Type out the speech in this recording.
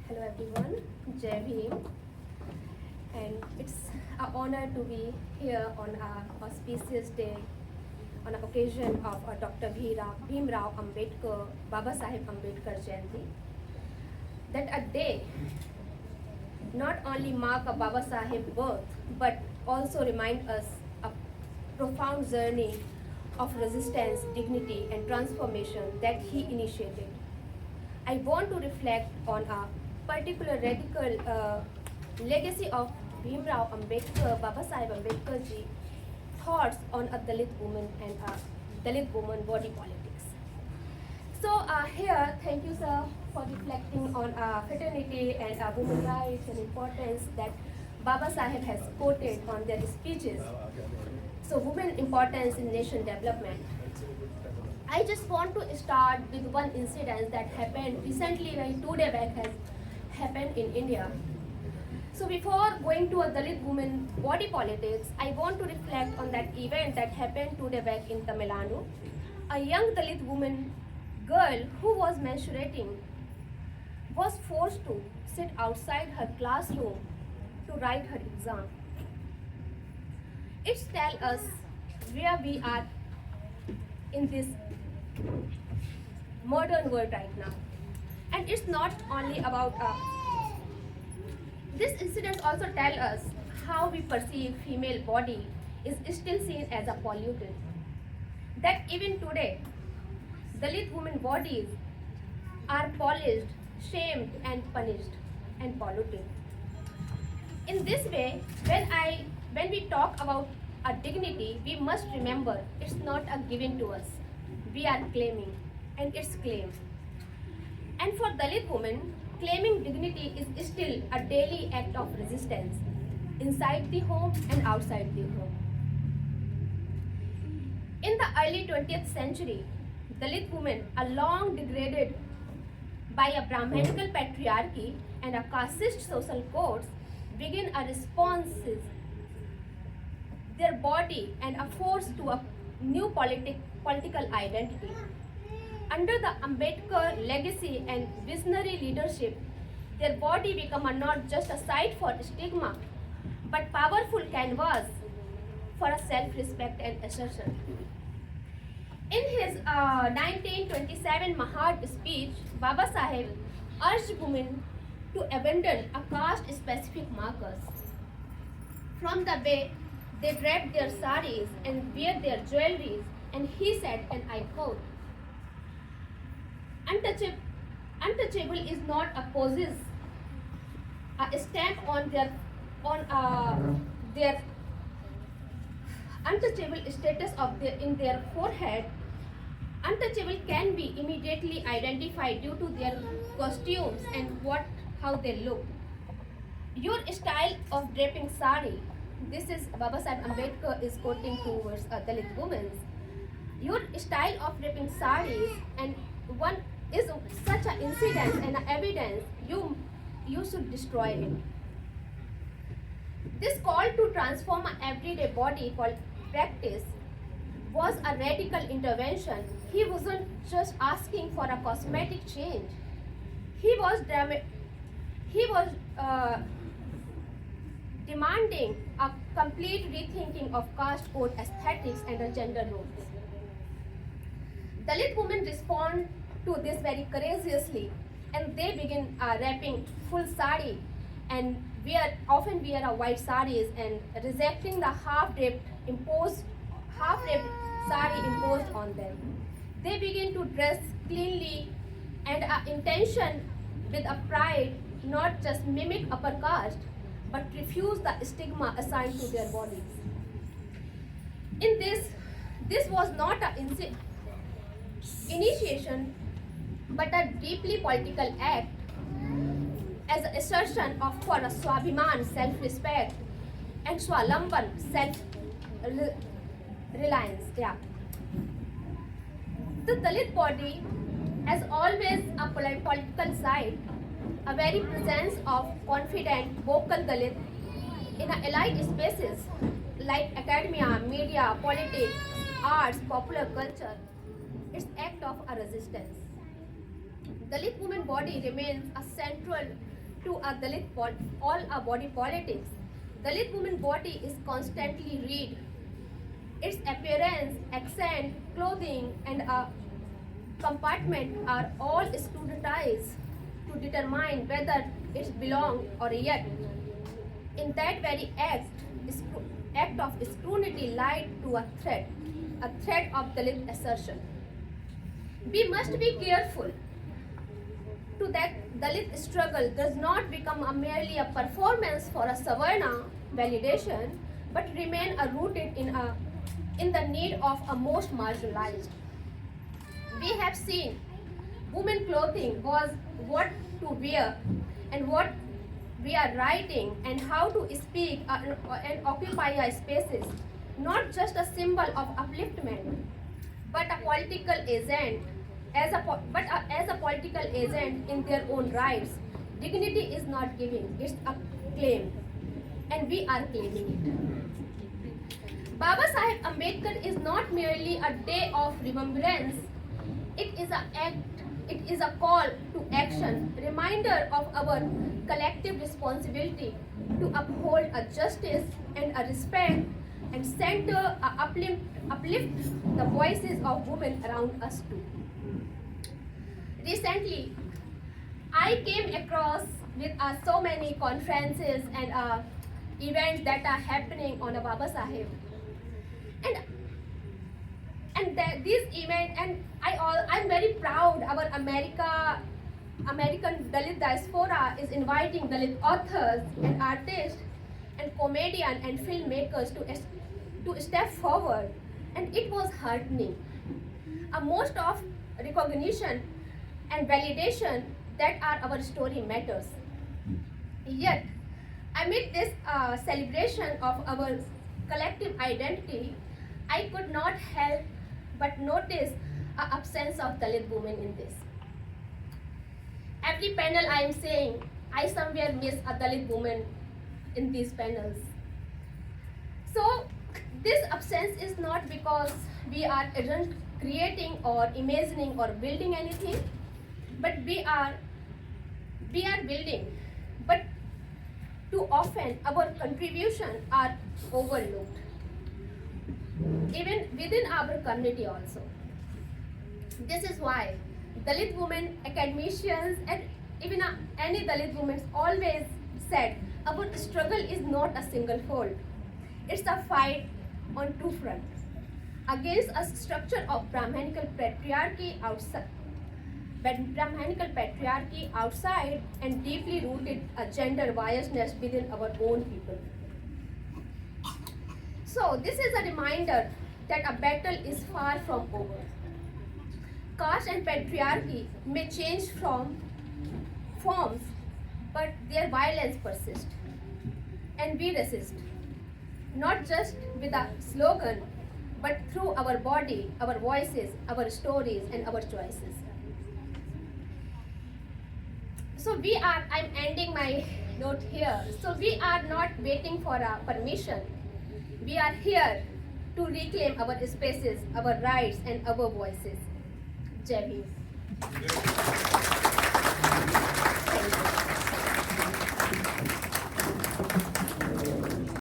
Hello everyone, Jai Bhim, and it's an honor to be here on our auspicious day on the occasion of Dr. Bhim Rao Ambedkar, Baba Sahib Ambedkar Jayanti. That a day not only mark a Baba Sahib birth but also remind us a profound journey of resistance, dignity and transformation that he initiated. I want to reflect on a particular radical legacy of Bhim Rao Ambedkar, Baba Sahib Ambedkar ji, thoughts on a Dalit woman and a Dalit woman body politics. So here, thank you sir for reflecting on fraternity and women rights and importance that Baba Sahib has quoted on their speeches. So women importance in nation development. I just want to start with one incident that happened recently, like 2 days back has happened in India. So before going to a Dalit woman body politics, I want to reflect on that event that happened 2 days back in Tamil Nadu. A young Dalit woman girl who was menstruating was forced to sit outside her classroom to write her exam. It tells us where we are in this modern world right now. And it's not only about this incident also tells us how we perceive female body is still seen as a pollutant. That even today, Dalit women bodies are polished, shamed and punished and polluted. In this way, when we talk about a dignity, we must remember it's not a given to us. We are claiming, and it's claimed. And for Dalit women, claiming dignity is still a daily act of resistance inside the home and outside the home. In the early 20th century, Dalit women are long degraded by a Brahmanical patriarchy and a casteist social codes begin a responses their body and a force to a new political identity. Under the Ambedkar legacy and visionary leadership, their body become not just a site for stigma, but powerful canvas for a self-respect and assertion. In his 1927 Mahad speech, Baba Sahib urged women to abandon a caste-specific markers. From the way they draped their saris and wear their jewelries, and he said, and I quote, untouchable is not a possess, a stamp on their untouchable status of in their forehead. Untouchable can be immediately identified due to their costumes and how they look. Your style of draping sari, this is Baba Sahib Ambedkar is quoting towards Dalit women. Your style of draping saris and one is such an incident and an evidence you should destroy it. This call to transform an everyday body practice was a radical intervention. He wasn't just asking for a cosmetic change. He was demanding a complete rethinking of caste code aesthetics and gender roles. Dalit women respond to this very courageously, and they begin wrapping full sari and often wear a white saris and rejecting the half-draped sari imposed on them. They begin to dress cleanly and intention with a pride, not just mimic upper caste, but refuse the stigma assigned to their bodies. In this was not an initiation, but a deeply political act as an assertion of for a swabhiman, self-respect, and swalamban, self-reliance. Yeah. The Dalit body has always a political side, a very presence of confident, vocal Dalit in elite spaces like academia, media, politics, arts, popular culture. It's act of a resistance. Dalit woman body remains a central to a all a body politics, Dalit woman body is constantly read. Its appearance, accent, clothing, and a compartment are all scrutinized to determine whether it belongs or yet. In that very act of scrutiny lied to a threat of Dalit assertion. We must be careful to that Dalit struggle does not become merely a performance for a Savarna validation, but remain rooted in the need of a most marginalized. We have seen women clothing was what to wear and what we are writing and how to speak and occupy our spaces, not just a symbol of upliftment, but a political agent. As a political agent in their own rights, dignity is not giving; it's a claim, and we are claiming it. Baba Sahib Ambedkar is not merely a day of remembrance; it is an act. It is a call to action, reminder of our collective responsibility to uphold a justice and a respect and uplift the voices of women around us too. Recently, I came across with so many conferences and events that are happening on a Baba Sahib, and this event, and I'm very proud. Our American Dalit diaspora is inviting Dalit authors and artists and comedians and filmmakers to step forward, and it was heartening. Most of recognition and validation that our story matters. Yet, amid this celebration of our collective identity, I could not help but notice an absence of Dalit women in this. Every panel I am saying, I somewhere miss a Dalit woman in these panels. So, this absence is not because we aren't creating or imagining or building anything, but we are building. But too often our contributions are overlooked, even within our community also. This is why Dalit women academicians and even any Dalit women always said our struggle is not a single fold. It's a fight on two fronts against a structure of Brahmanical patriarchy outside and deeply rooted gender biasness within our own people. So this is a reminder that a battle is far from over. Caste and patriarchy may change from forms, but their violence persists. And we resist, not just with a slogan, but through our body, our voices, our stories, and our choices. So I'm ending my note here. So we are not waiting for a permission. We are here to reclaim our spaces, our rights, and our voices. Jai Bhim. Thank you.